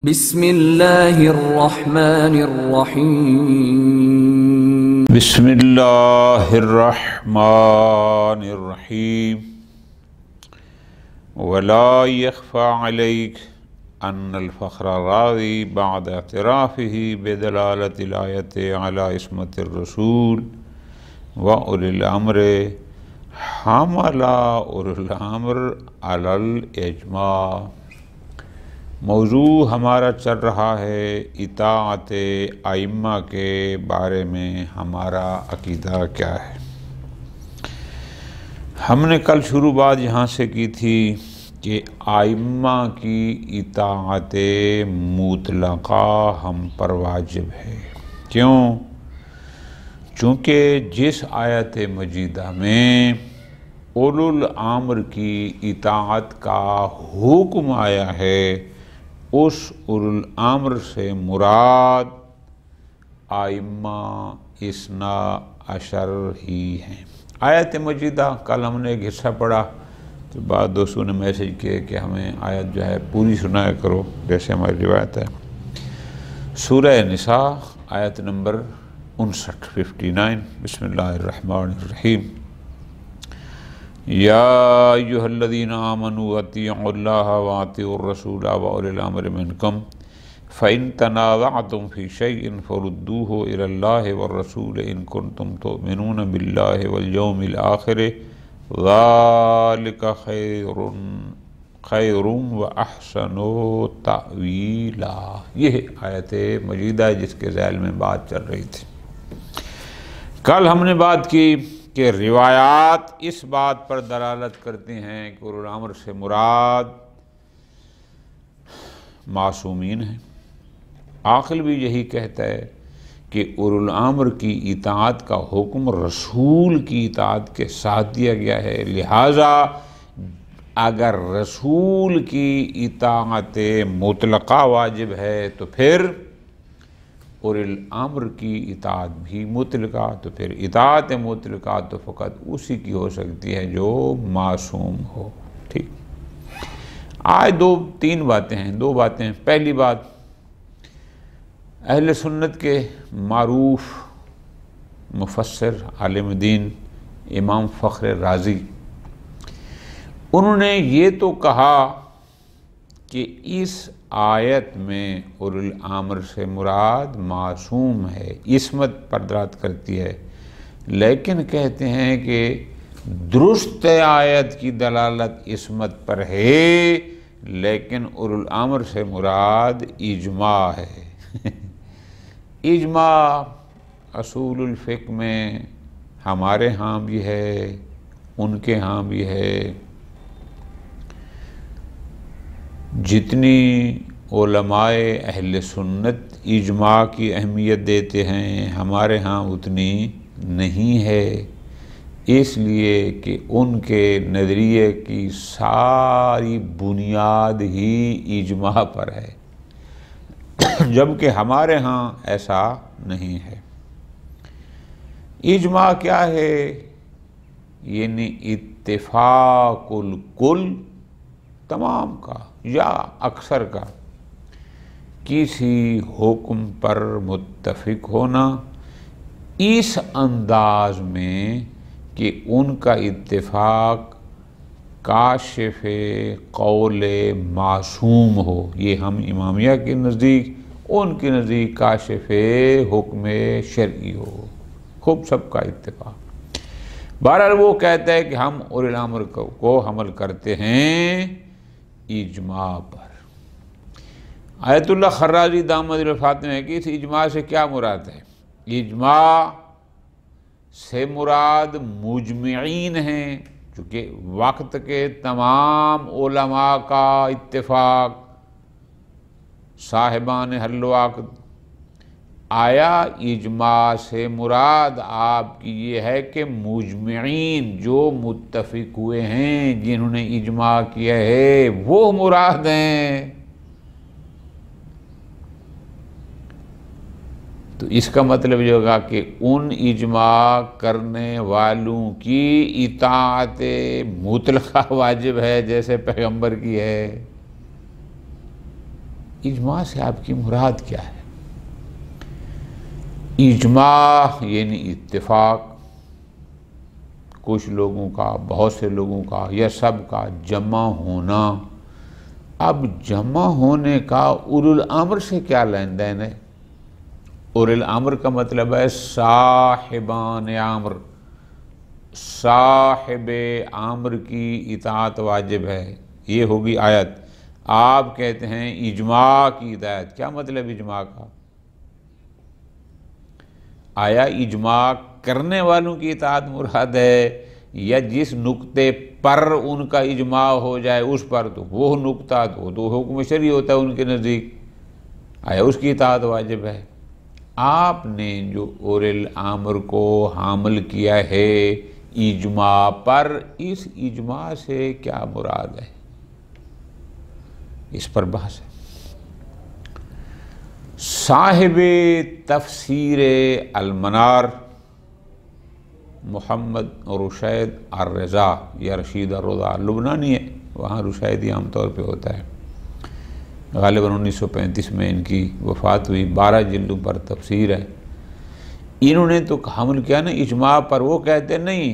بسم اللہ الرحمن الرحیم بسم اللہ الرحمن الرحیم ولا يخفى عليك أن الفخر راضي بعد اعترافه بدلالة الآية على عصمة الرسول وأولي الأمر حمل أولي الأمر على الإجماع۔ موضوع ہمارا چل رہا ہے اطاعت ائمہ کے بارے میں ہمارا عقیدہ کیا ہے۔ ہم نے کل شروع بات یہاں سے کی تھی کہ ائمہ کی اطاعت مطلقہ ہم پر واجب ہے۔ کیوں؟ چونکہ جس آیت مجیدہ میں اولو الامر کی اطاعت کا حکم آیا ہے، اس اولو الامر سے مراد ائمہ اثنا عشر ہی ہیں۔ آیت مجیدہ کل ہم نے ایک حصہ پڑھا تو بعد دوستوں نے میسج کیا کہ ہمیں آیت جو ہے پوری سنایا کرو جیسے ہماری روایت ہے۔ سورہ نساء آیت نمبر 59 بسم اللہ الرحمن الرحیم۔ یا ایھا الذین آمنوا اطیعوا اللہ واطیعوا الرسول واولی الامر منکم فإن تنازعتم فی شیء فردوہ الی اللہ والرسول ان کنتم تؤمنون باللہ والیوم الآخر ذالک خیر واحسن تأویلا۔ یہ آیت مجیدہ ہے جس کے ذیل میں بات چل رہی تھی۔ کل ہم نے بات کی کہ روایات اس بات پر دلالت کرتی ہیں کہ اولو الامر سے مراد معصومین ہیں۔ عاقل بھی یہی کہتا ہے کہ اولو الامر کی اطاعت کا حکم رسول کی اطاعت کے ساتھ دیا گیا ہے، لہٰذا اگر رسول کی اطاعت مطلقہ واجب ہے تو پھر اولی الامر کی اطاعت بھی مطلقہ، تو پھر اطاعت مطلقہ تو فقط اسی کی ہو سکتی ہے جو معصوم ہو۔ ٹھیک، آج تین باتیں ہیں، دو باتیں۔ پہلی بات، اہل سنت کے معروف مفسر عالم دین امام فخر رازی، انہوں نے یہ تو کہا کہ اس آیت میں اولو الامر سے مراد معصوم ہے، عصمت پر دلالت کرتی ہے، لیکن کہتے ہیں کہ درست آیت کی دلالت عصمت پر ہے، لیکن اولو الامر سے مراد اجماع ہے۔ اجماع اصول الفقہ میں ہمارے ہاں بھی ہے، ان کے ہاں بھی ہے۔ جتنی علماء اہل سنت اجماع کی اہمیت دیتے ہیں، ہمارے ہاں اتنی نہیں ہے، اس لیے کہ ان کے نظریے کی ساری بنیاد ہی اجماع پر ہے، جبکہ ہمارے ہاں ایسا نہیں ہے۔ اجماع کیا ہے؟ یعنی اتفاق الکل، تمام کا یا اکثر کا کسی حکم پر متفق ہونا اس انداز میں کہ ان کا اتفاق کاشف قول معصوم ہو۔ یہ ہم امامیہ کے نزدیک، ان کے نزدیک کاشف حکم شرعی ہو، خوب سب کا اتفاق۔ بہرحال وہ کہتا ہے کہ ہم اولی الامر کو حمل کرتے ہیں اجماع پر۔ آیت اللہ خرازی دامت الوفات میں کہ اس اجماع سے کیا مراد ہے؟ اجماع سے مراد مجمعین ہیں، چونکہ وقت کے تمام علماء کا اتفاق، صاحبان حل وقت۔ آیا اجماع سے مراد آپ کی یہ ہے کہ مجمعین جو متفق ہوئے ہیں، جنہوں نے اجماع کیا ہے، وہ مراد ہیں؟ تو اس کا مطلب یہ ہوگا کہ ان اجماع کرنے والوں کی اطاعت مطلقہ واجب ہے جیسے پیغمبر کی ہے۔ اجماع سے آپ کی مراد کیا ہے؟ اجماع یعنی اتفاق، کچھ لوگوں کا، بہت سے لوگوں کا یا سب کا جمع ہونا۔ اب جمع ہونے کا اولو الامر سے کیا لین دین ہے؟ اولو الامر کا مطلب ہے صاحبان امر، صاحب امر کی اطاعت واجب ہے، یہ ہوگی آیت۔ آپ کہتے ہیں اجماع کی ہدایت، کیا مطلب اجماع کا؟ آیا اجماع کرنے والوں کی اطاعت مراد ہے، یا جس نقطے پر ان کا اجماع ہو جائے اس پر؟ تو وہ نقطہ تو حکم شرعی ہوتا ہے ان کے نزدیک، آیا اس کی اطاعت واجب ہے؟ آپ نے جو اولی الامر کو حامل کیا ہے اجماع پر، اس اجماع سے کیا مراد ہے؟ اس پر بحث ہے۔ صاحب تفسیر المنار محمد رشید الرضا یا رشید الرضا لبنانی ہے، وہاں رشیدی عام طور پہ ہوتا ہے، غالباً 1935 میں ان کی وفات ہوئی، 12 جلدوں پر تفسیر ہے۔ انہوں نے تو حمل کیا نا اجماع پر، وہ کہتے نہیں،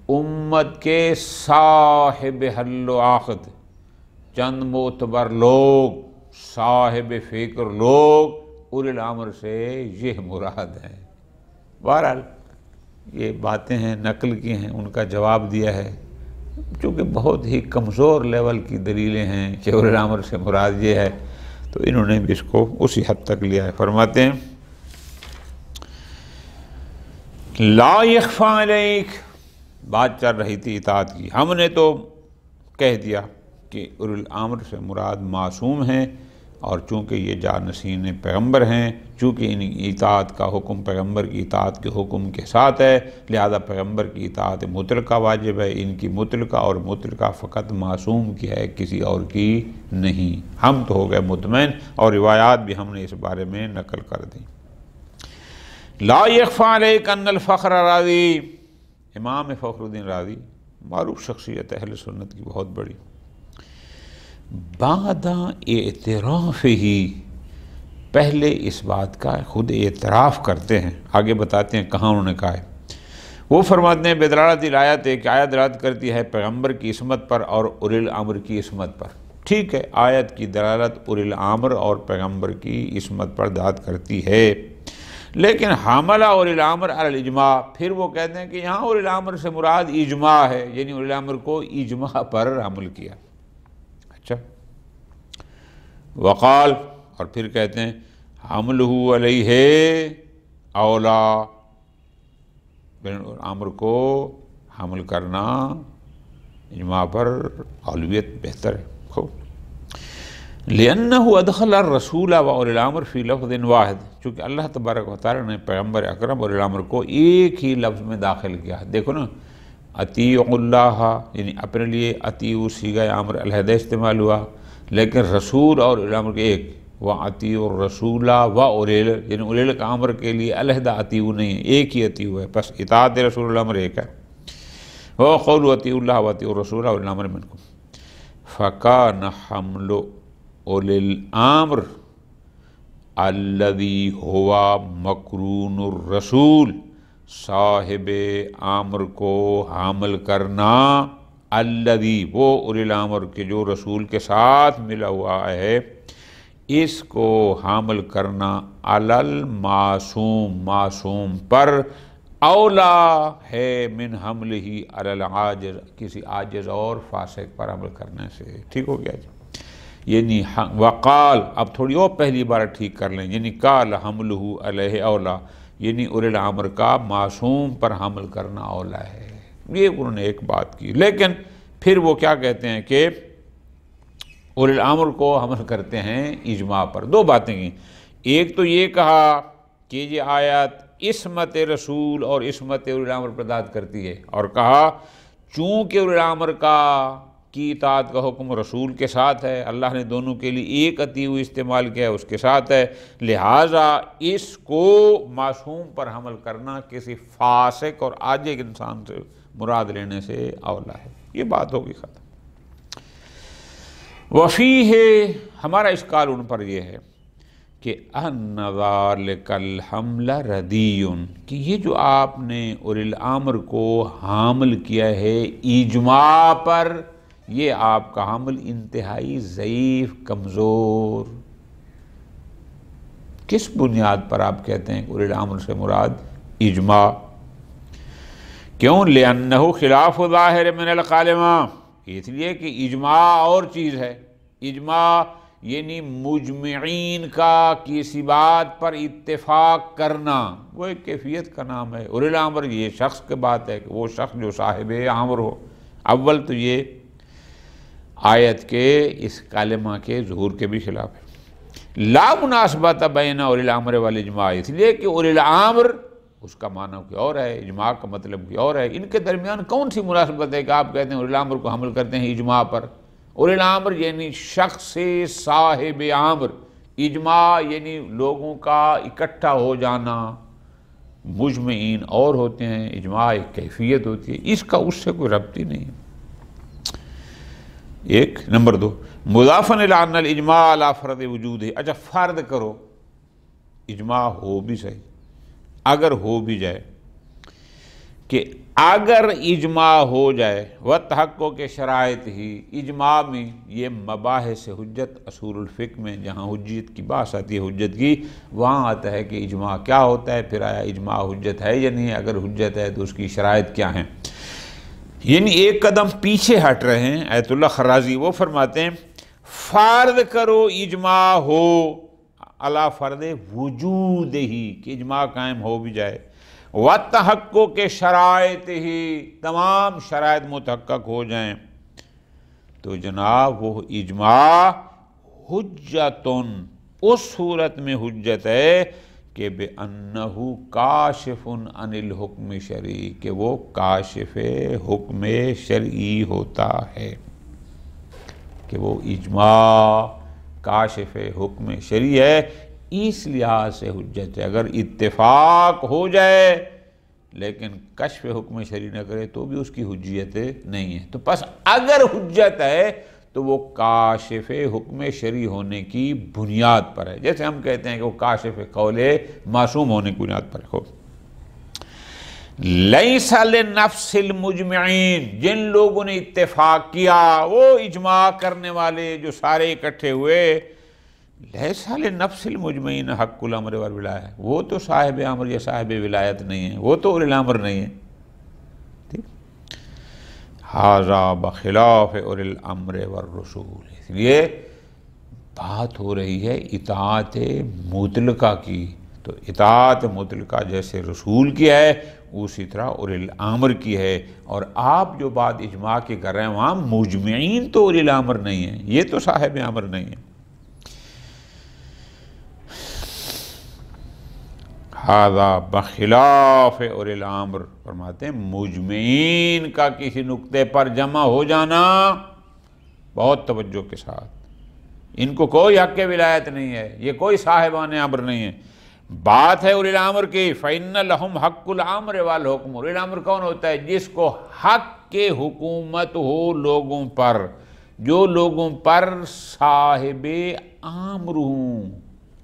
امت کے صاحب حل و عقد، چند معتبر لوگ، صاحب فکر لوگ، اولی الامر سے یہ مراد ہے۔ بہرحال یہ باتیں ہیں، نقل کی ہیں، ان کا جواب دیا ہے، چونکہ بہت ہی کمزور لیول کی دلیلیں ہیں کہ اولی الامر سے مراد یہ ہے، تو انہوں نے بھی اس کو اسی حد تک لیا ہے۔ فرماتے ہیں لا یخفی علیک، بات چل رہی تھی اطاعت کی، ہم نے تو کہہ دیا کہ اولی الامر سے مراد معصوم ہیں، اور چونکہ یہ جانشین پیغمبر ہیں، چونکہ ان اطاعت کا حکم پیغمبر کی اطاعت کے حکم کے ساتھ ہے، لہذا پیغمبر کی اطاعت مطلقہ واجب ہے، ان کی مطلقہ، اور مطلقہ فقط معصوم کی ہے، کسی اور کی نہیں۔ ہم تو ہو گئے مطمئن، اور روایات بھی ہم نے اس بارے میں نقل کر دیں۔ لا یخفی علیک ان الفخر راضی، امام فخر الدین رازی معروف شخصیت اہل سنت کی بہت بڑی، بعد اعتراف ہی، پہلے اس بات کا خود اعتراف کرتے ہیں، آگے بتاتے ہیں کہاں انہوں نے کہا ہے۔ وہ فرماتے ہیں بدلالت الآیت، کہ آیت دلالت کرتی ہے پیغمبر کی عصمت پر اور اولی الامر کی عصمت پر۔ ٹھیک ہے، آیت کی دلالت اولی الامر اور پیغمبر کی عصمت پر دلالت کرتی ہے، لیکن حاملہ اولی الامر علی الاجماع، پھر وہ کہتے ہیں کہ یہاں اولی الامر سے مراد اجماع ہے، یعنی اولی الامر کو اجماع پر حمل کیا۔ اچھا، وقال، اور پھر کہتے ہیں حملہ علیہ اولا، امر کو حمل کرنا اجماع پر اولویت بہتر ہے۔ خوب، لأنہ ادخل الرسول و اولی الامر فی لفظ واحد، چونکہ اللہ تبارک و تعالیٰ نے پیغمبر اکرم اولی الامر کو ایک ہی لفظ میں داخل کیا۔ دیکھو نا، اطیعوا اللہ، یعنی اپنے لیے اطیعوا صیغہ امر علیحدہ استعمال ہوا، لیکن رسول اور اولی الامر کے ایک، وَأَطِيعُوا الرَّسُولَ وَأُولِي، یعنی اولی الامر کے لیے علیحدہ اطیعوا نہیں ہے، ایک ہی اطیعوا ہے، بس اطاعت رسول الامر ایک ہے۔ وَقَوْلُوا اطیعوا اللہ وَأَطِيعُوا الرَّسُولَ وَأُولِي الْأَمْرِ مِنْكُمْ، فَكَانَ حَمْلُ اولی الامر الذی ہوا مقرون الرسول، صاحب امر کو حامل کرنا، الذی، وہ اولی الامر کے جو رسول کے ساتھ ملا ہوا ہے، اس کو حامل کرنا علی المعصوم، معصوم پر، اولا ہے من حملہ علی العاجز، کسی عاجز اور فاسق پر حمل کرنے سے۔ ٹھیک ہو گیا جی؟ یعنی وقال، اب تھوڑی اور پہلی بار ٹھیک کر لیں، یعنی قال حملہ علیہ اولا، یعنی اولی الامر کا معصوم پر حمل کرنا اولا ہے، یہ انہوں نے ایک بات کی۔ لیکن پھر وہ کیا کہتے ہیں کہ اولی الامر کو حمل کرتے ہیں اجماع پر۔ دو باتیں کی، ایک تو یہ کہا کہ یہ آیت عصمت رسول اور عصمت اولی الامر پر دلالت کرتی ہے، اور کہا چونکہ اولی الامر کی اطاعت کا حکم رسول کے ساتھ ہے، اللہ نے دونوں کے لیے ایک اطیعوا استعمال کیا ہے، اس کے ساتھ ہے، لہٰذا اس کو معصوم پر حمل کرنا کسی فاسق اور عاجز انسان سے مراد لینے سے اولا ہے۔ یہ بات ہوگی ختم۔ وفیہ ہمارا اشکال ان پر یہ ہے کہ ان ذالک الحمل ردی، کہ یہ جو آپ نے اولی الامر کو حامل کیا ہے اجماع پر، یہ آپ کا حمل انتہائی ضعیف، کمزور۔ کس بنیاد پر آپ کہتے ہیں اولی الامر سے مراد اجماع؟ کیوں؟ لأنہ خلاف ظاہر من الکلمہ، اس لیے کہ اجماع اور چیز ہے۔ اجماع یعنی مجمعین کا کسی بات پر اتفاق کرنا، وہ ایک کیفیت کا نام ہے۔ اولی الامر یہ شخص کی بات ہے کہ وہ شخص جو صاحب امر ہو۔ اول تو یہ آیت کے اس کلمہ کے ظہور کے بھی خلاف ہے۔ لا مناسبت بین اولی الامر والاجماع، اس لیے کہ اولی الامر اس کا معنی کوئی اور ہے، اجماع کا مطلب کوئی اور ہے۔ ان کے درمیان کون سی مناسبت ہے کہ آپ کہتے ہیں اولی الامر کو حمل کرتے ہیں اجماع پر؟ اولی الامر یعنی شخص صاحب امر، اجماع یعنی لوگوں کا اکٹھا ہو جانا۔ مجمعین اور ہوتے ہیں، اجماع ایک کیفیت ہوتی ہے، اس کا اس سے کوئی ربط ہی نہیں ہے۔ ایک نمبر دو، مضافاً الی ان الاجماع علی فرض وجود ہے۔ اچھا فرض کرو اجماع ہو بھی صحیح، اگر ہو بھی جائے کہ اگر اجماع ہو جائے وتحقق کے شرائط ہی، اجماع میں یہ مباحث حجت اصول الفقہ میں جہاں حجت کی بات آتی ہے، حجت کی، وہاں آتا ہے کہ اجماع کیا ہوتا ہے، پھر آیا اجماع حجت ہے یا نہیں، اگر حجت ہے تو اس کی شرائط کیا ہیں۔ یعنی ایک قدم پیچھے ہٹ رہے ہیں آیت اللہ خرازی، وہ فرماتے ہیں فرض کرو اجماع ہو علی فرض وجود ہی، کہ اجماع قائم ہو بھی جائے، وتحقق کے شرائط ہی، تمام شرائط متحقق ہو جائیں، تو جناب وہ اجماع حجتن، اس صورت میں حجت ہے کہ بِأَنَّهُ کاشف عن الحکم شرعی، کہ وہ کاشف حکم شرعی ہوتا ہے، کہ وہ اجماع کاشف حکم شرعی ہے، اس لحاظ سے حجت ہے۔ اگر اتفاق ہو جائے لیکن کشف حکم شرعی نہ کرے تو بھی اس کی حجیت نہیں ہے۔ تو پس اگر حجت ہے تو وہ کاشف حکم شرعی ہونے کی بنیاد پر ہے، جیسے ہم کہتے ہیں کہ وہ کاشف قول معصوم ہونے کی بنیاد پر ہے۔ لیس لنفس المجمعین، جن لوگوں نے اتفاق کیا، وہ اجماع کرنے والے جو سارے اکٹھے ہوئے، لیس لنفس المجمعین حق الامر والولایہ، وہ تو صاحب امر یا صاحب ولایت نہیں ہے، وہ تو اولی الامر نہیں ہے۔ ھذا بخلاف اولی الامر والرسول، اس لیے بات ہو رہی ہے اطاعت مطلقہ کی، تو اطاعت مطلقہ جیسے رسول کی ہے اسی طرح اولی الامر کی ہے۔ اور آپ جو بات اجماع کی کر رہے ہیں وہاں مجمعین تو اولی الامر نہیں ہیں، یہ تو صاحب امر نہیں ہے۔ ھذا بخلاف اولی الامر، فرماتے ہیں مجمعین کا کسی نقطے پر جمع ہو جانا، بہت توجہ کے ساتھ، ان کو کوئی حق ولایت نہیں ہے، یہ کوئی صاحبان امر نہیں ہے، بات ہے اولی الامر کی۔ فَإِنَّ لَهُمْ حَقُّ الْأَمْرِ وَالْحُكْمِ، اولی الامر کون ہوتا ہے؟ جس کو حق کے حکومت ہو لوگوں پر، جو لوگوں پر صاحب امر ہوں،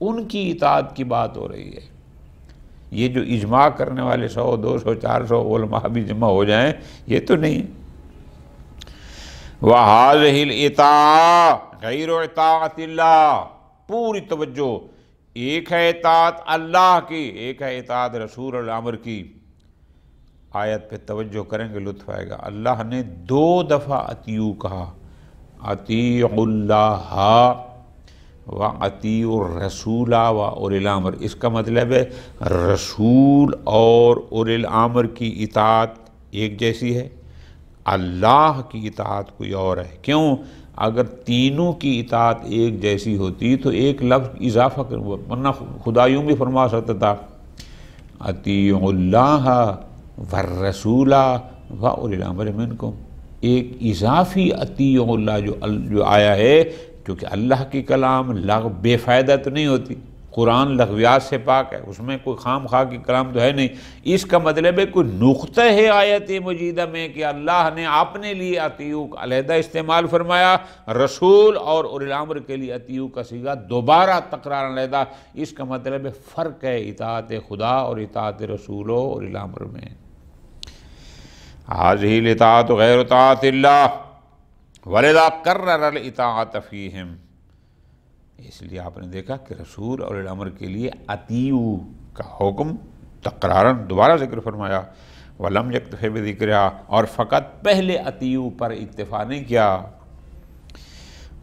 ان کی اطاعت کی بات ہو رہی ہے۔ یہ جو اجماع کرنے والے 100 200 400 علماء بھی جمع ہو جائیں، یہ تو نہیں۔ وَهَذِهِ الْإِطَاعَةُ غَيْرُ اطاعت اللہ، پوری توجہ، ایک ہے اطاعت اللہ کی، ایک ہے اطاعت رسول الامر کی۔ آیت پہ توجہ کریں گے لطف آئے گا۔ اللہ نے 2 دفعہ اطیعوا کہا، اطیعوا اللہ وَأَطِیعُوا الرَّسُولَ وَأُولِي الْأَمْرِ، اس کا مطلب ہے رسول اور اولی الامر کی اطاعت ایک جیسی ہے، اللہ کی اطاعت کوئی اور ہے۔ کیوں؟ اگر تینوں کی اطاعت ایک جیسی ہوتی تو ایک لفظ اضافہ کر، ورنہ خدا یوں بھی فرما سکتا تھا اطیعوا اللہ والرسول وَأُولِي الْأَمْرِ مِنْکُمْ، ایک اضافی اطیعوا اللہ جو آیا ہے، کیونکہ اللہ کی کلام لغو بے فائدہ تو نہیں ہوتی، قرآن لغویات سے پاک ہے، اس میں کوئی خام خواہ کی کلام تو ہے نہیں۔ اس کا مطلب ہے کوئی نقطہ ہے آیت مجیدہ میں کہ اللہ نے اپنے لیے اطیعوا کا علیحدہ استعمال فرمایا، رسول اور اولی الامر کے لیے اطیعوا کا صیغہ دوبارہ تکرار علیحدہ، اس کا مطلب ہے فرق ہے اطاعت خدا اور اطاعت رسول و اولی الامر میں۔ هذه الاطاعت غیر طاعت اللہ ولذا قرر الاطاعت فیہم، اس لیے آپ نے دیکھا کہ رسول اور الامر کے لیے اطیعوا کا حکم تکرارن دوبارہ ذکر فرمایا، ولم یکتفی بذکرها، اور فقط پہلے اطیعوا پر اکتفا نہیں کیا،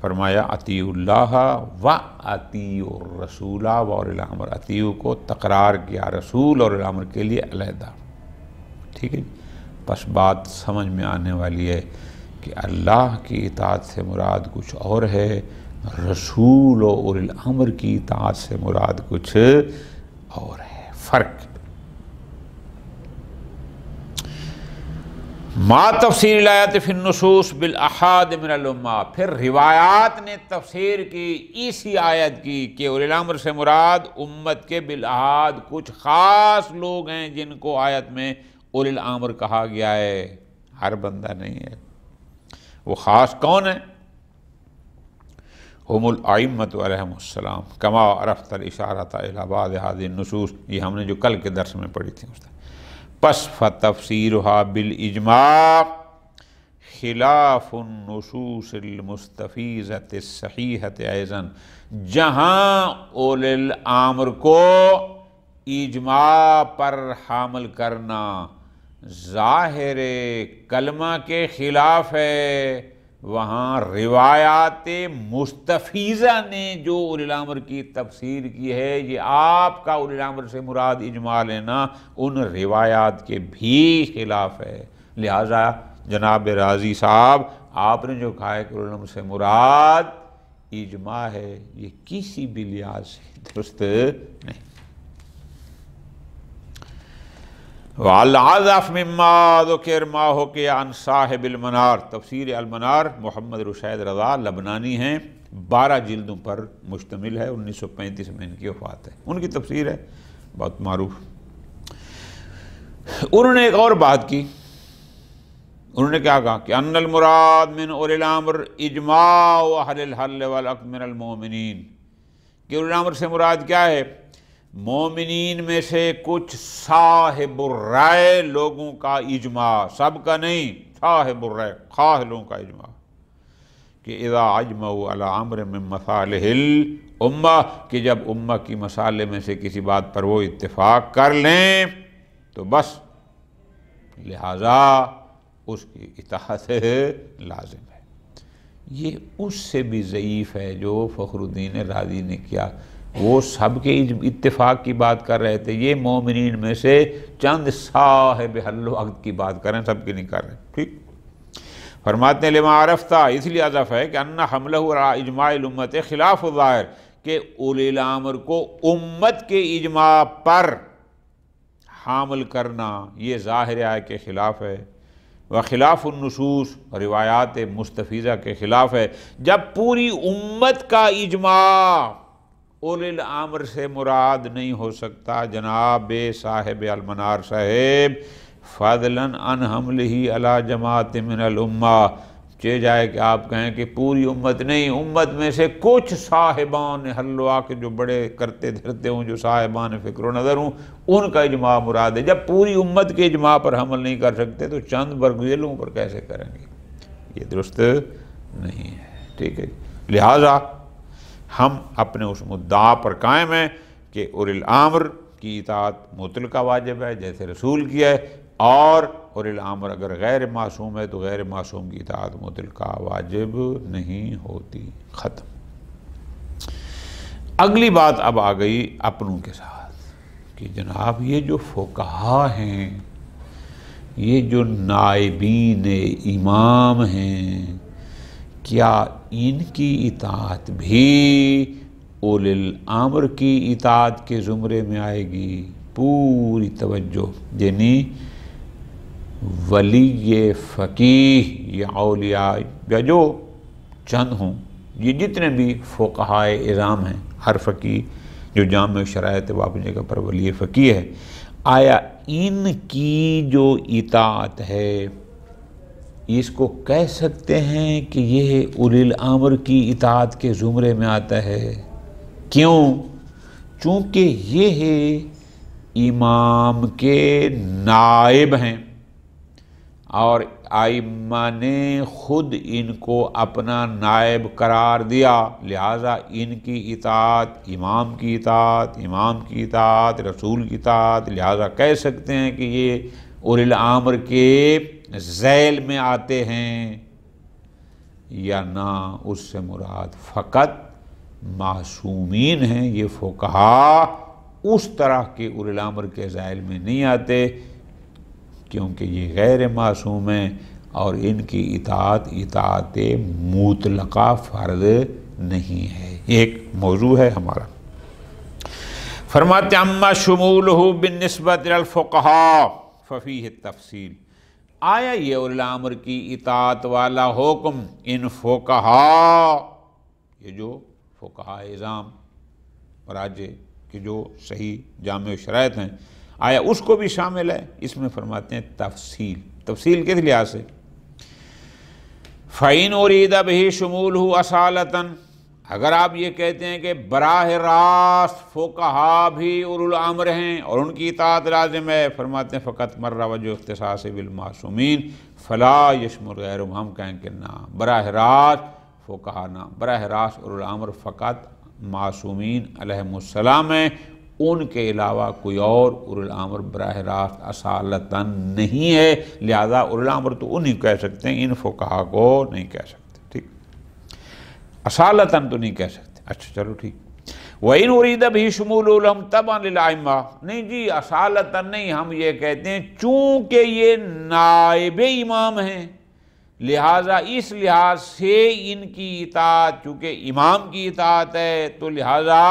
فرمایا اطیعوا اللہ و اطیعوا الرسول و اولی الامر، اطیعوا کو تکرار کیا، رسول اور الامر کے لیے علیحدہ۔ ٹھیک ہے، بس بات سمجھ میں آنے والی ہے کہ اللہ کی اطاعت سے مراد کچھ اور ہے، رسول و اولی الامر کی اطاعت سے مراد کچھ اور ہے، فرق۔ ما تفسیر الآیات فی النصوص بالاحاد من الامہ، پھر روایات نے تفسیر کی اسی آیت کی کہ اولی الامر سے مراد امت کے بالاحاد کچھ خاص لوگ ہیں جن کو آیت میں اولی الامر کہا گیا ہے، ہر بندہ نہیں ہے۔ وہ خاص کون ہیں؟ ہم الائمۃ علیہم السلام، کما عرفت الاشارۃ الی بعض هذه النصوص، یہ ہم نے جو کل کے درس میں پڑھی تھی۔ پس فتفسیرها بالاجماع خلاف النصوص المستفیضۃ الصحیحۃ ایضا، جہاں اولی الامر کو اجماع پر حامل کرنا ظاہر کلمہ کے خلاف ہے، وہاں روایات مستفیضہ نے جو اولی الامر کی تفسیر کی ہے، یہ آپ کا اولی الامر سے مراد اجماع لینا ان روایات کے بھی خلاف ہے۔ لہٰذا جناب راضی صاحب، آپ نے جو کہا ہے کہ اولی الامر سے مراد اجماع ہے، یہ کسی بھی لحاظ سے درست نہیں۔ وَالْعَذَفْ مِمَّا ذُكِرَ مَا حُكِیَ عَنْ صاحب المنار، تفسیر المنار محمد رشید رضا لبنانی ہیں، 12 جلدوں پر مشتمل ہے، 1935 میں ان کی وفات ہے، ان کی تفسیر ہے بہت معروف۔ انہوں نے ایک اور بات کی، انہوں نے کیا کہا کہ ان المراد من اولی الامر اجماع اہل الحل والعقد من المؤمنین، کہ اولی الامر سے مراد کیا ہے؟ مومنین میں سے کچھ صاحب الرائے لوگوں کا اجماع، سب کا نہیں، صاحب الرائے خواہ لوگوں کا اجماع، کہ اذا اجمعوا علی امر من مصالح الامہ، کہ جب امہ کی مصالح میں سے کسی بات پر وہ اتفاق کر لیں تو بس لہذا اس کی اطاعت لازم ہے۔ یہ اس سے بھی ضعیف ہے جو فخر الدین رازی نے کیا، وہ سب کے اتفاق کی بات کر رہے تھے، یہ مومنین میں سے چند صاحب حل و عقد کی بات کر رہے ہیں، سب کی نہیں کر رہے۔ ٹھیک، فرماتے ہیں لما عرفتہ، اس لیے اضف ہے کہ ان حملہ علی اجماع الامت خلاف الظاہر، کہ اولی الامر کو امت کے اجماع پر حامل کرنا یہ ظاہر آئے کے خلاف ہے، وخلاف النصوص، روایات مستفیضہ کے خلاف ہے۔ جب پوری امت کا اجماع اولی الامر سے مراد نہیں ہو سکتا جناب صاحب المنار صاحب، فضلاً عن حملہ علی جماعت من الامہ، چہ جائے کہ آپ کہیں کہ پوری امت نہیں، امت میں سے کچھ صاحبان حل و عقد جو بڑے کرتے دھرتے ہوں، جو صاحبان فکر و نظر ہوں، ان کا اجماع مراد ہے۔ جب پوری امت کے اجماع پر حمل نہیں کر سکتے تو چند برگزیلوں پر کیسے کریں گے؟ یہ درست نہیں ہے۔ ٹھیک ہے، لہٰذا ہم اپنے اس مدعا پر قائم ہیں کہ اولی الامر کی اطاعت مطلقہ واجب ہے جیسے رسول کی ہے، اور اولی الامر اگر غیر معصوم ہے تو غیر معصوم کی اطاعت مطلقہ واجب نہیں ہوتی۔ ختم۔ اگلی بات اب آ گئی اپنوں کے ساتھ کہ جناب یہ جو فقہا ہیں، یہ جو نائبین امام ہیں، کیا ان کی اطاعت بھی اولی الامر کی اطاعت کے زمرے میں آئے گی؟ پوری توجہ، یعنی ولی فقیہ یا اولیاء یا جو چند ہوں، یہ جتنے بھی فقہائے اعظام ہیں، ہر فقیہ جو جامع شرائط وہ اپنی جگہ پر ولی فقیہ ہے، آیا ان کی جو اطاعت ہے اس کو کہہ سکتے ہیں کہ یہ اولی الامر کی اطاعت کے زمرے میں آتا ہے؟ کیوں؟ چونکہ یہ امام کے نائب ہیں اور ائمہ نے خود ان کو اپنا نائب قرار دیا، لہٰذا ان کی اطاعت امام کی اطاعت، امام کی اطاعت رسول کی اطاعت، لہٰذا کہہ سکتے ہیں کہ یہ اولی الامر کے ذیل میں آتے ہیں، یا نہ اس سے مراد فقط معصومین ہیں۔ یہ فقہا اس طرح کے اولی الامر کے ذیل میں نہیں آتے کیونکہ یہ غیر معصوم ہیں اور ان کی اطاعت مطلقہ فرض نہیں ہے۔ یہ ایک موضوع ہے ہمارا۔ فرماتے اما شمولہ بالنسبۃ للفقہاء ففیہ التفصیل، آیا یہ اولی الامر کی اطاعت والا حکم ان فقہاء، یہ جو فقہاء اعظام راجع کے جو صحیح جامع شرائط ہیں، آیا اس کو بھی شامل ہے؟ اس میں فرماتے ہیں تفصیل کس لحاظ سے؟ فَإِنْ أُرِيدَ بِهِ شُمُولُهُ أَصَالَةً، اگر آپ یہ کہتے ہیں کہ براہ راست فقہا بھی اولو الامر ہیں اور ان کی اطاعت لازم ہے، فرماتے ہیں فقط مر وجہ اختصاص بالمعصومین فلا یشمل غیرہم، ہم کہیں کہ نہ، براہ راست فقہا نہ، براہ راست اولو الامر فقط معصومین علیہم السلام ہیں، ان کے علاوہ کوئی اور اولو الامر براہ راست اصالتاً نہیں ہے، لہذا اولو الامر تو انہیں کہہ سکتے ہیں، ان فقہا کو نہیں کہہ سکتے، ٹھیک، اصالتاً تو نہیں کہہ سکتے۔ اچھا چلو ٹھیک۔ وَإِنْ أُرِيدَ بِهِ شُمُولُهُ لَهُمْ تَبْعًا لِلْأَئِمَّةِ، نہیں جی اصالتاً نہیں، ہم یہ کہتے ہیں چونکہ یہ نائب امام ہیں لہٰذا اس لحاظ سے ان کی اطاعت، چونکہ امام کی اطاعت ہے تو لہٰذا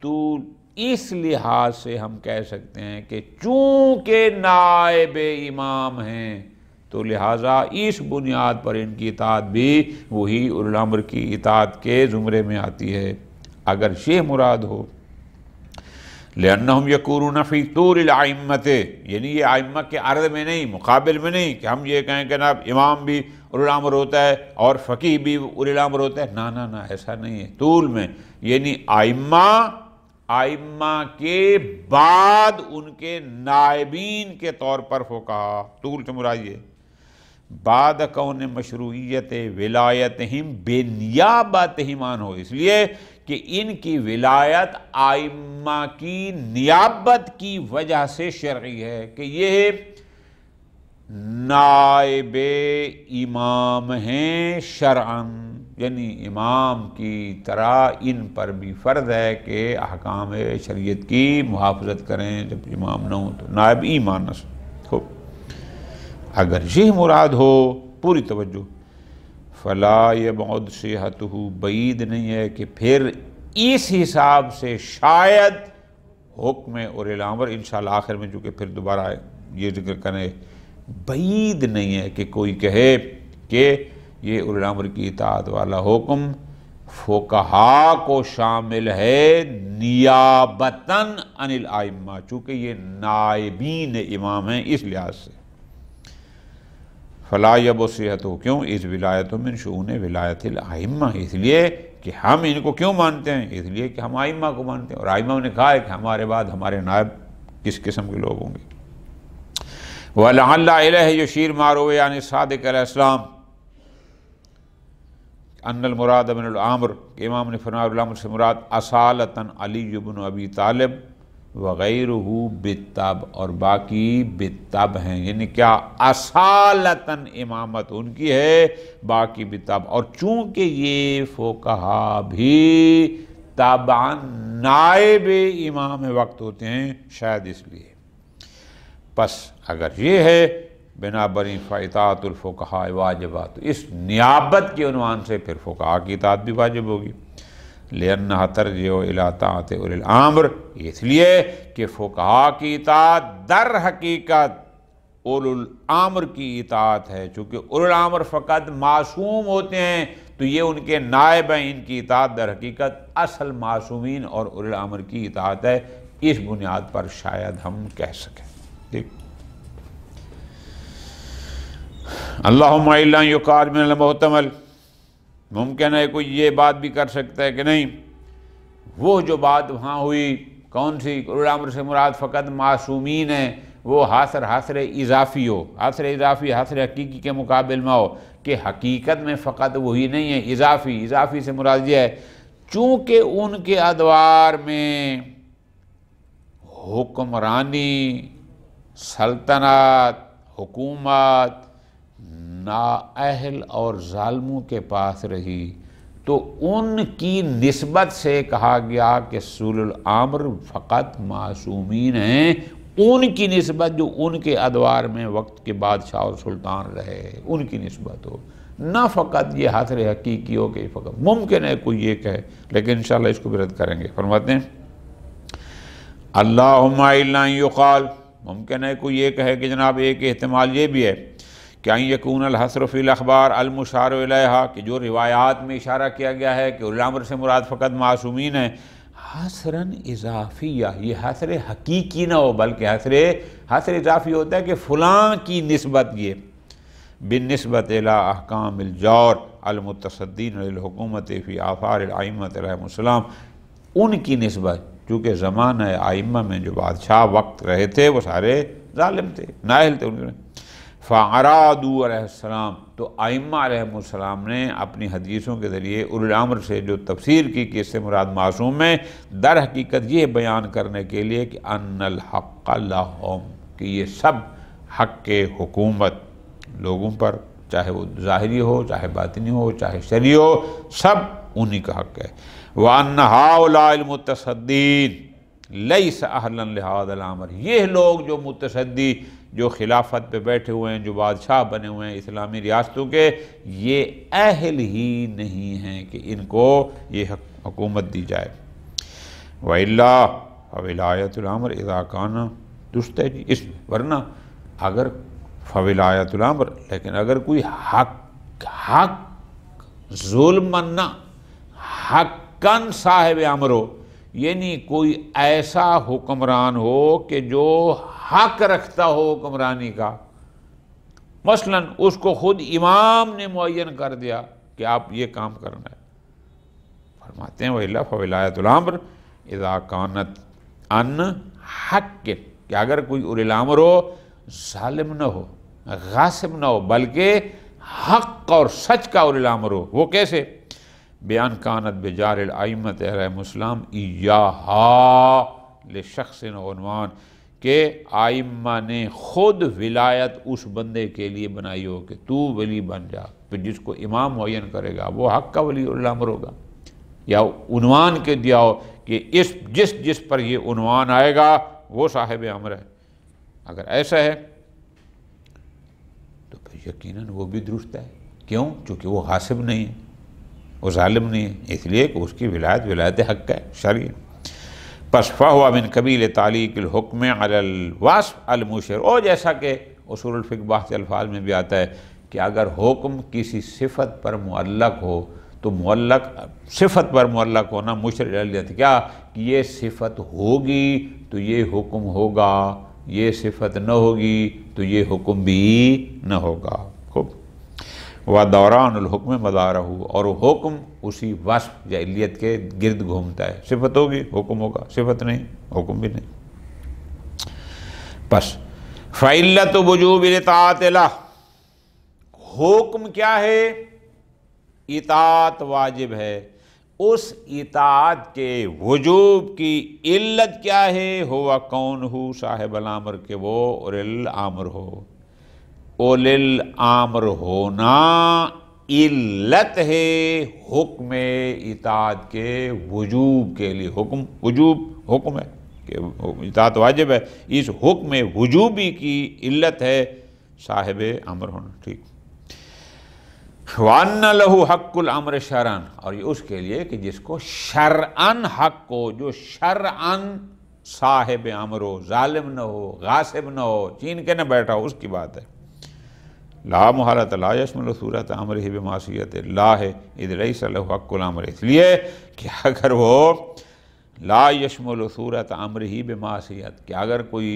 تو اس لحاظ سے ہم کہہ سکتے ہیں کہ چونکہ نائب امام ہیں تو لہٰذا اس بنیاد پر ان کی اطاعت بھی وہی اولی الامر کی اطاعت کے زمرے میں آتی ہے، اگر یہ مراد ہو۔ لِأَنَّهُمْ يَكُونُونَ فِي طُولِ الْأَئِمَّةِ، یعنی یہ ائمہ کے عرض میں نہیں، مقابل میں نہیں کہ ہم یہ کہیں کہ نا امام بھی اولی الامر ہوتا ہے اور فقیہ بھی اولی الامر ہوتا ہے، نہ ایسا نہیں ہے، طول میں، یعنی ائمہ کے بعد ان کے نائبین کے طور پر فقہا، طول سے مراد یہ بعد کون مشروعیت ولایتہم بنیابتہم عنہ، اس لیے کہ ان کی ولایت ائمہ کی نیابت کی وجہ سے شرعی ہے کہ یہ نائب امام ہیں شرعاً، یعنی امام کی طرح ان پر بھی فرض ہے کہ احکام شریعت کی محافظت کریں، جب امام نہ ہوں تو نائب ایمان ہو۔ اگر یہ مراد ہو، پوری توجہ، فلا یبعد صحتہ، بعید نہیں ہے کہ پھر اس حساب سے شاید حکم اولی الامر، انشاءاللہ آخر میں چونکہ پھر دوبارہ یہ ذکر کریں، بعید نہیں ہے کہ کوئی کہے کہ یہ اولی الامر کی اطاعت والا حکم فقہا کو شامل ہے نیابتاً عن الائمہ، چونکہ یہ نائبین امام ہیں اس لحاظ سے۔ فلا یبعد صحتہ، کیوں؟ اس ولایت من شؤون ولایت الائمہ، اس لیے کہ ہم ان کو کیوں مانتے ہیں؟ اس لیے کہ ہم ائمہ کو مانتے ہیں، اور ائمہ نے کہا ہے کہ ہمارے بعد ہمارے نائب کس قسم کے لوگ ہوں گے۔ وَلَعَلَّ إِلَيْهِ يُشِيرُ مَا رُوِيَ عَنِ الصَّادِقِ عَلَيْهِ السَّلَامِ ان المراد من الامر، کہ امام نے فرمایا الامر سے مراد اصالتاً علی بن ابی طالب وغیرہ بالتب، اور باقی بالتب ہیں، یعنی کیا؟ اصالتاً امامت ان کی ہے، باقی بالتب، اور چونکہ یہ فقہا بھی تابعاً نائب امام وقت ہوتے ہیں، شاید اس لیے۔ پس اگر یہ ہے بنا بری فاطاعت الفقہاء واجبات، اس نیابت کے عنوان سے پھر فقہا کی اطاعت بھی واجب ہوگی، لأنہا ترجع الی طاعت اولی الامر، اس لیے کہ فقہا کی اطاعت در حقیقت اولی الامر کی اطاعت ہے، چونکہ اولی الامر فقط معصوم ہوتے ہیں تو یہ ان کے نائب ہیں، ان کی اطاعت در حقیقت اصل معصومین اور اولی الامر کی اطاعت ہے۔ اس بنیاد پر شاید ہم کہہ سکیں۔ ٹھیک، اللہم الا یقال من المحتمل، ممکن ہے کوئی یہ بات بھی کر سکتا ہے کہ نہیں، وہ جو بات وہاں ہوئی کون سی، اولی الامر سے مراد فقط معصومین ہیں، وہ حاصر اضافی ہو، حاصر اضافی حاصر حقیقی کے مقابل میں ہو، کہ حقیقت میں فقط وہی نہیں ہے، اضافی سے مراد یہ ہے چونکہ ان کے ادوار میں حکمرانی، سلطنت، حکومت نااہل اور ظالموں کے پاس رہی، تو ان کی نسبت سے کہا گیا کہ اولو الامر فقط معصومین ہیں، ان کی نسبت جو ان کے ادوار میں وقت کے بادشاہ اور سلطان رہے، ان کی نسبت ہو، نہ فقط یہ حاصر حقیقی ہو کہ فقط ممکن ہے کوئی یہ کہے، لیکن انشاءاللہ اس کو بھی رد کریں گے۔ فرماتے ہیں اللہم الا یقال، ممکن ہے کوئی یہ کہے کہ جناب ایک احتمال یہ بھی ہے کہ ان یکون الحصر فی الاخبار المشار الیہا، کہ جو روایات میں اشارہ کیا گیا ہے کہ اولی الامر سے مراد فقط معصومین ہیں، حصراً اضافیہ، یہ حصر حقیقی نہ ہو بلکہ حصر اضافی ہوتا ہے کہ فلاں کی نسبت، یہ بالنسبت الی احکام الجور المتصدین للحکومت فی آثار الائمۃ علیہم السلام، ان کی نسبت، چونکہ زمانہ ائمہ میں جو بادشاہ وقت رہے تھے وہ سارے ظالم تھے، نااہل تھے، فَأَرَادُوا علیہ السلام، تو ائمہ علیہم السلام نے اپنی حدیثوں کے ذریعے اولی الامر سے جو تفسیر کی کہ اس سے مراد معصوم ہے، در حقیقت یہ بیان کرنے کے لیے کہ ان الحق لہم، کہ یہ سب حق کے حکومت لوگوں پر، چاہے وہ ظاہری ہو، چاہے باطنی ہو، چاہے شرعی ہو، سب انہی کا حق ہے۔ وَأَنَّ هَؤُلَاءِ الْمُتَصَدِّينَ لَيْسَ أَهْلًا لِهَذَا الْأَمْرِ، یہ لوگ جو متصدی، جو خلافت پہ بیٹھے ہوئے ہیں، جو بادشاہ بنے ہوئے ہیں اسلامی ریاستوں کے، یہ اہل ہی نہیں ہیں کہ ان کو یہ حکومت دی جائے۔ وَإِلَّا فَوِلَایَةُ الْأَمْرِ إِذَا كَانَ، درست ہے جی، اس ورنہ اگر فَوِلَایَةُ الْأَمْرِ، لیکن اگر کوئی حق ظلم نہ، حقاً صاحب امر ہو، یعنی کوئی ایسا حکمران ہو کہ جو حق رکھتا ہو حکمرانی کا، مثلا اس کو خود امام نے معین کر دیا کہ آپ یہ کام کرنا ہے، فرماتے ہیں وَإِلَّا فَوِلَایَةُ الْأَمْرِ إِذَا كَانَتْ عَنْ حَقٍّ، کہ اگر کوئی اولی الامر ہو ظالم نہ ہو، غاصب نہ ہو، بلکہ حق اور سچ کا اولی الامر ہو، وہ کیسے؟ بیان کانت بجار الائمۃ علیہم السلام ایہا لشخص عنوان، کہ آئمہ نے خود ولایت اس بندے کے لیے بنائی ہو کہ تو ولی بن جا، پھر جس کو امام معین کرے گا وہ حق کا ولی الامر ہوگا، یا عنوان کے دیا ہو کہ جس پر یہ عنوان آئے گا وہ صاحب امر ہے۔ اگر ایسا ہے تو پھر یقیناً وہ بھی درست ہے، کیوں؟ چونکہ وہ غاصب نہیں ہے، وہ ظالم نہیں ہے، اس لیے کہ اس کی ولایت حق ہے، شرعی۔ پس فَهُوَ مِن قبیل تعلیق الحکم علی الوصف المشر، اور جیسا کہ اصول الفقہ بحث الفاظ میں بھی آتا ہے کہ اگر حکم کسی صفت پر معلق ہو تو صفت پر معلق ہونا مشر علیت، کیا کہ یہ صفت ہوگی تو یہ حکم ہوگا، یہ صفت نہ ہوگی تو یہ حکم بھی نہ ہوگا۔ خوب، وَدَورَانُ الْحُكْمِ مَدَارَهُ، اور حکم اسی وصف یا علیت کے گرد گھومتا ہے، صفت ہوگی حکم ہوگا، صفت نہیں حکم بھی نہیں۔ پس فَعِلَّةُ وُجُوبِ الْإِطَاعَةِ لَهُ، حکم کیا ہے؟ اطاعت واجب ہے، اس اطاعت کے وجوب کی علت کیا ہے؟ ہوا کون ہو صاحب الامر، کے وہ اولی الامر ہو، اولی الامر ہونا علت ہے حکم اطاعت کے وجوب کے لیے، حکم ہے کہ اطاعت واجب ہے، اس حکم وجوبی کی علت ہے صاحب امر ہونا۔ ٹھیک، وَأَنَّ لَهُ حَقُّ الْأَمْرِ شَرْعًا، اور یہ اس کے لیے کہ جس کو شرعاً حق ہو، جو شرعاً صاحب امر ہو، ظالم نہ ہو، غاصب نہ ہو، چین کے نہ بیٹھا ہو، اس کی بات ہے۔ لا محالۃ لا یشمل صورت امرہ بمعصیت اللہ اذ لیس لہ حق الامر، اس لیے کہ اگر وہ لا یشمل صورت امرہ بمعصیت، کہ اگر کوئی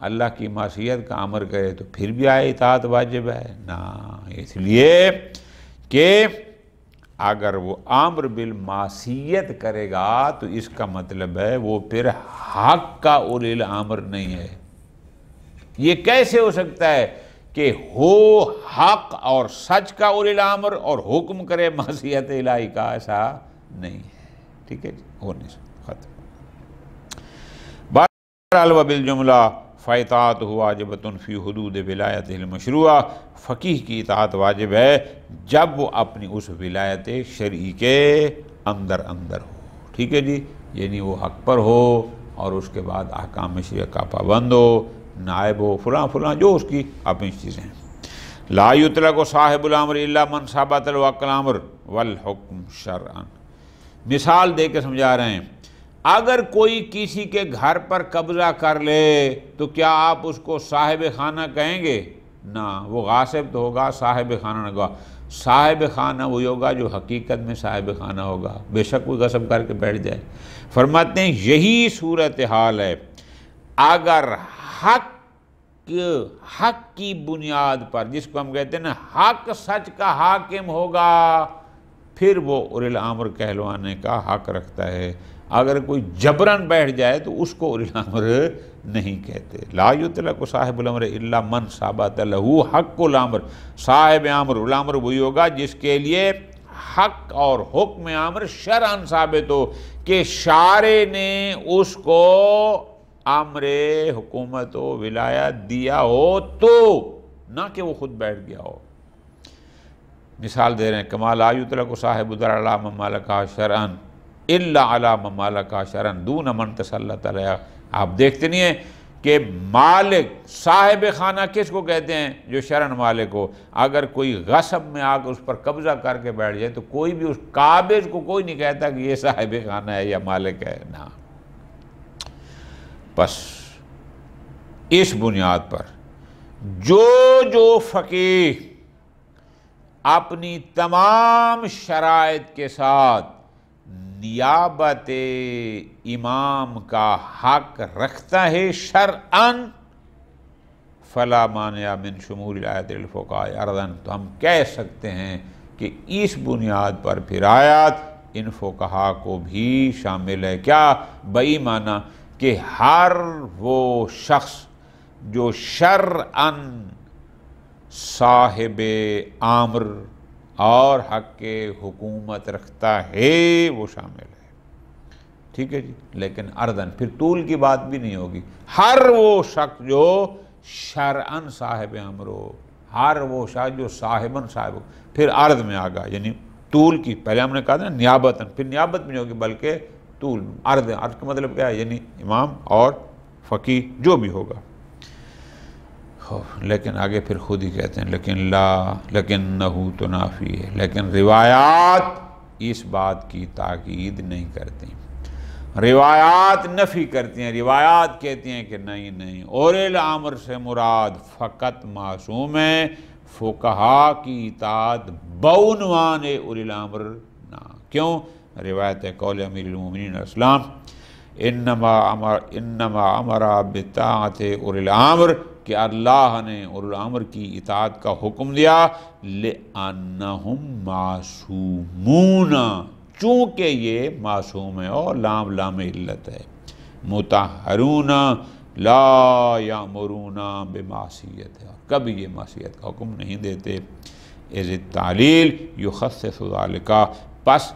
اللہ کی معصیت کا امر کرے تو پھر بھی آئے اطاعت واجب ہے نا، اس لیے کہ اگر وہ امر بالمعصیت کرے گا تو اس کا مطلب ہے وہ پھر حق کا اولی الامر نہیں ہے۔ یہ کیسے ہو سکتا ہے کہ ہو حق اور سچ کا اولی الامر اور حکم کرے معصیت الہی کا؟ ایسا نہیں ہے، ٹھیک ہے جی، ہو نہیں سکتا، ختم۔ بہرحال وبالجملہ فاطاعتہ واجبۃ فی حدود ولایتہ المشروعہ، فقیہ کی اطاعت واجب ہے جب وہ اپنی اس ولایت شرعی کے اندر ہو، ٹھیک ہے جی، یعنی وہ حق پر ہو اور اس کے بعد احکام شرعیہ کا پابند ہو، نائب ہو، فلاں فلاں جو اس کی اپنی چیزیں ہیں۔ لا یطلق صاحب الامر الا من ثبت له حق الامر والحکم شرعا، مثال دے کے سمجھا رہے ہیں، اگر کوئی کسی کے گھر پر قبضہ کر لے تو کیا آپ اس کو صاحب خانہ کہیں گے؟ نہ، وہ غاصب تو ہوگا، صاحب خانہ نہ ہوگا۔ صاحب خانہ وہی ہوگا جو حقیقت میں صاحب خانہ ہوگا، بے شک کوئی غصب کر کے بیٹھ جائے۔ فرماتے ہیں یہی صورتحال ہے اگر حق کی بنیاد پر، جس کو ہم کہتے ہیں نا حق سچ کا حاکم ہوگا، پھر وہ اولی الامر کہلوانے کا حق رکھتا ہے۔ اگر کوئی جبرن بیٹھ جائے تو اس کو اولی الامر نہیں کہتے۔ لا یطلق صاحب الامر الا من ثبت لہ حق الامر، صاحب امر الامر وہی ہوگا جس کے لیے حق اور حکم امر شرعاً ثابت ہو، کہ شارع نے اس کو امر حکومت و ولایت دیا ہو تو، نہ کہ وہ خود بیٹھ گیا ہو۔ مثال دے رہے ہیں، کما لا یطلق صاحب الدار علی من ملکہ شرعاً الا علی من ملکہ شرعاً دون من تسلط علیہ۔ آپ دیکھتے نہیں ہیں کہ مالک، صاحب خانہ کس کو کہتے ہیں؟ جو شرعاً مالک ہو۔ اگر کوئی غصب میں آ کر اس پر قبضہ کر کے بیٹھ جائے تو کوئی بھی اس قابض کو کوئی نہیں کہتا کہ یہ صاحب خانہ ہے یا مالک ہے، نہ۔ بس اس بنیاد پر جو فقیہ اپنی تمام شرائط کے ساتھ نیابت امام کا حق رکھتا ہے شرعاً، فلا مانع من شمول آیت الفقہاء ارضاً، تو ہم کہہ سکتے ہیں کہ اس بنیاد پر پھر آیات ان فقہاء کو بھی شامل ہے۔ کیا؟ بئی معنی کہ ہر وہ شخص جو شرعاً صاحب امر اور حق حکومت رکھتا ہے وہ شامل ہے، ٹھیک ہے جی، لیکن اردن پھر طول کی بات بھی نہیں ہوگی۔ ہر وہ شخص جو شرعاً صاحب امر ہو، ہر وہ شخص جو صاحباً صاحب ہو، پھر ارد میں آگا، یعنی طول کی، پہلے ہم نے کہا تھا نا نیابتاً، پھر نیابت میں نہیں ہوگی بلکہ طول، ارد کا مطلب کیا ہے؟ یعنی امام اور فقیہ جو بھی ہوگا۔ لیکن آگے پھر خود ہی کہتے ہیں لیکنہ تنافی ہے، لیکن روایات اس بات کی تاکید نہیں کرتی، روایات نفی کرتی ہیں، روایات کہتی ہیں کہ نہیں، اولی الامر سے مراد فقط معصوم ہے، فقہاء کی اطاعت بعنوان اولی الامر نہ۔ کیوں؟ روایت قول امیر المومنین اسلام انما امر بطاعت اولی الامر، کہ اللہ نے اولی الامر کی اطاعت کا حکم دیا، لأنہم معصومون، چونکہ یہ معصوم ہے، اور لام علت ہے، مطہرون لا یامرون بمعصیت، کبھی یہ معصیت کا حکم نہیں دیتے۔ اذ التعلیل یخصص ذالک، پس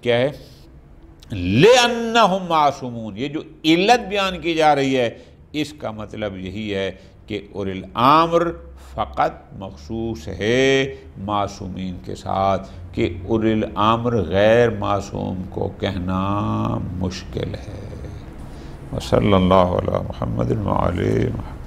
کیا ہے؟ لأنہم معصومون، یہ جو علت بیان کی جا رہی ہے اس کا مطلب یہی ہے کہ اولی الامر فقط مخصوص ہے معصومین کے ساتھ، کہ اولی الامر غیر معصوم کو کہنا مشکل ہے۔ وصلی اللہ علی محمد وعلی محمد۔